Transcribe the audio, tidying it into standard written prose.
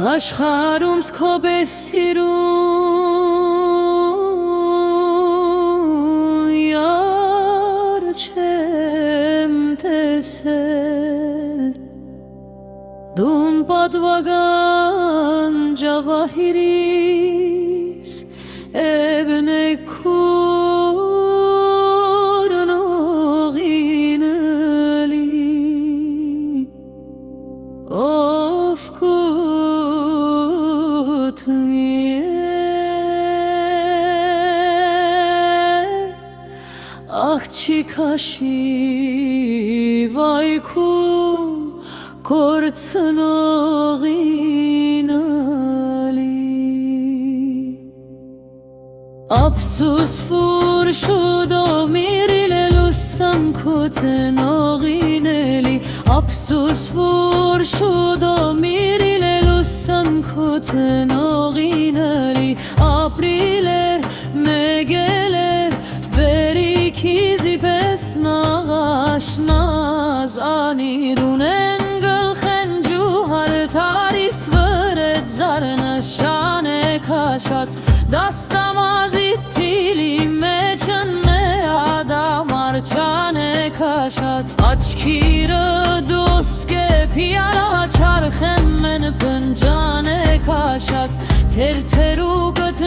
աշխարհում քո սիրուն յար չեմ տեսել դու պատվական ջավահիրիս էբնե Աղջիկաշի վայքում կորցնողին ալի Ափսուս ֆուր շուդով միրիլելու սանքոտնողին էլի Ափսուս ֆուր շուդով միրիլելու սանքոտնողին էլի ապրիլ է մեգել է Քիզի պես նաղաշնազ անիրուն են գլխեն ջուհալ տարիս վրետ զարնշան է կաշած դաստամազի թիլի մեջն մե ադամար չան է կաշած աչքիրը դոսկե պիալա չարխեմ մեն պնջան է կաշած թերթերու գտ